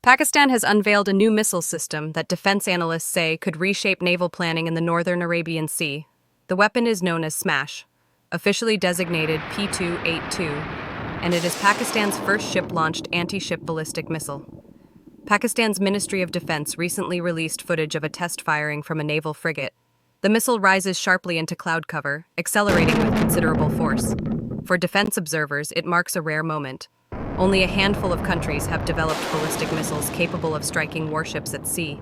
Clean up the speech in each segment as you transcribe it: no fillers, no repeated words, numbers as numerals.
Pakistan has unveiled a new missile system that defense analysts say could reshape naval planning in the northern Arabian Sea. The weapon is known as Smash, officially designated P-282, and it is Pakistan's first ship-launched anti-ship ballistic missile. Pakistan's Ministry of Defense recently released footage of a test firing from a naval frigate. The missile rises sharply into cloud cover, accelerating with considerable force. For defense observers, it marks a rare moment. Only a handful of countries have developed ballistic missiles capable of striking warships at sea.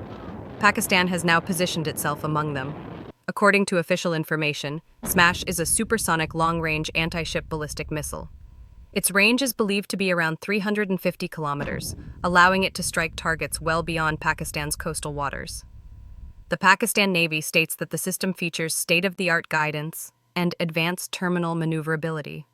Pakistan has now positioned itself among them. According to official information, Smash is a supersonic long-range anti-ship ballistic missile. Its range is believed to be around 350 kilometers, allowing it to strike targets well beyond Pakistan's coastal waters. The Pakistan Navy states that the system features state-of-the-art guidance and advanced terminal maneuverability.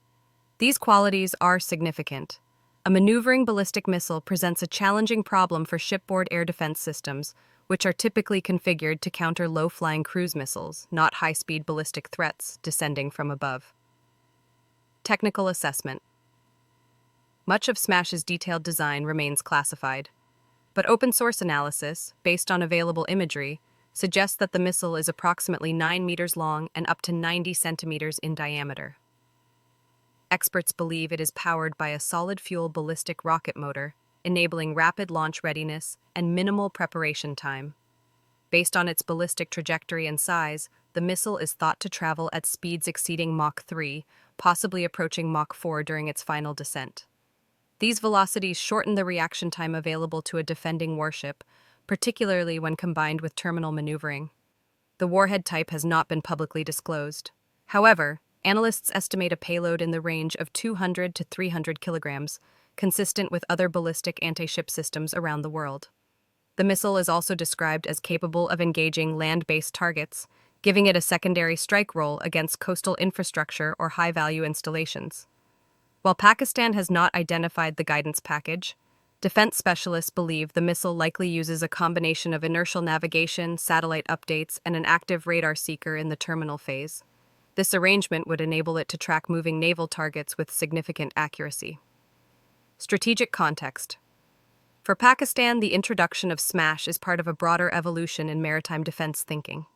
These qualities are significant. A maneuvering ballistic missile presents a challenging problem for shipboard air defense systems, which are typically configured to counter low-flying cruise missiles, not high-speed ballistic threats descending from above. Technical assessment. Much of Smash's detailed design remains classified, but open-source analysis, based on available imagery, suggests that the missile is approximately 9 meters long and up to 90 centimeters in diameter. Experts believe it is powered by a solid-fuel ballistic rocket motor, enabling rapid launch readiness and minimal preparation time. Based on its ballistic trajectory and size, the missile is thought to travel at speeds exceeding Mach 3, possibly approaching Mach 4 during its final descent. These velocities shorten the reaction time available to a defending warship, particularly when combined with terminal maneuvering. The warhead type has not been publicly disclosed. However, analysts estimate a payload in the range of 200 to 300 kilograms, consistent with other ballistic anti-ship systems around the world. The missile is also described as capable of engaging land-based targets, giving it a secondary strike role against coastal infrastructure or high-value installations. While Pakistan has not identified the guidance package, defense specialists believe the missile likely uses a combination of inertial navigation, satellite updates, and an active radar seeker in the terminal phase. This arrangement would enable it to track moving naval targets with significant accuracy. Strategic context. For Pakistan, the introduction of Smash is part of a broader evolution in maritime defense thinking.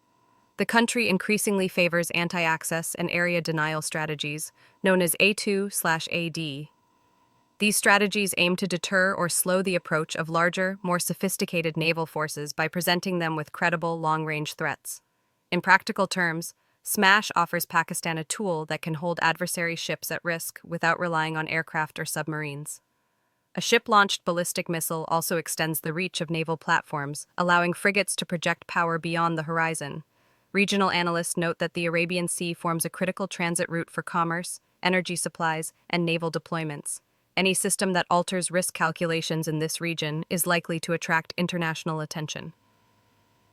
The country increasingly favors anti-access and area denial strategies, known as A2/AD. These strategies aim to deter or slow the approach of larger, more sophisticated naval forces by presenting them with credible, long-range threats. In practical terms, Smash offers Pakistan a tool that can hold adversary ships at risk without relying on aircraft or submarines. A ship-launched ballistic missile also extends the reach of naval platforms, allowing frigates to project power beyond the horizon. Regional analysts note that the Arabian Sea forms a critical transit route for commerce, energy supplies, and naval deployments. Any system that alters risk calculations in this region is likely to attract international attention.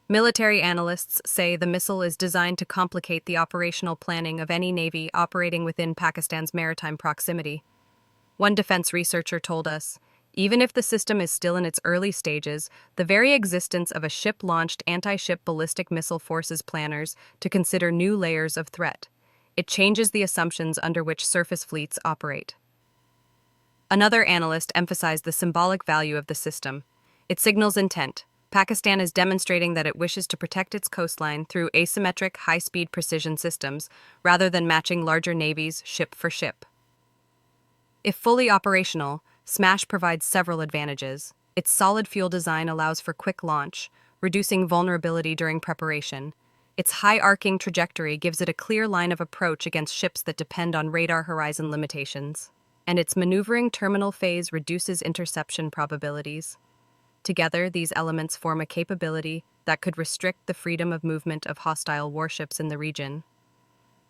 Military analysts say the missile is designed to complicate the operational planning of any navy operating within Pakistan's maritime proximity. One defense researcher told us, even if the system is still in its early stages, the very existence of a ship-launched anti-ship ballistic missile forces planners to consider new layers of threat. It changes the assumptions under which surface fleets operate. Another analyst emphasized the symbolic value of the system. It signals intent. Pakistan is demonstrating that it wishes to protect its coastline through asymmetric, high-speed precision systems, rather than matching larger navies ship for ship. If fully operational, Smash provides several advantages. Its solid fuel design allows for quick launch, reducing vulnerability during preparation. Its high-arcing trajectory gives it a clear line of approach against ships that depend on radar horizon limitations. And its maneuvering terminal phase reduces interception probabilities. Together, these elements form a capability that could restrict the freedom of movement of hostile warships in the region.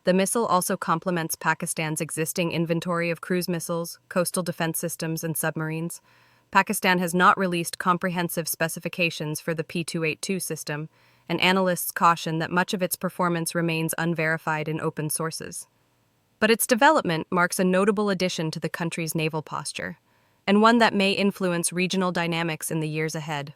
The missile also complements Pakistan's existing inventory of cruise missiles, coastal defense systems, and submarines. Pakistan has not released comprehensive specifications for the P-282 system, and analysts caution that much of its performance remains unverified in open sources. But its development marks a notable addition to the country's naval posture, and one that may influence regional dynamics in the years ahead.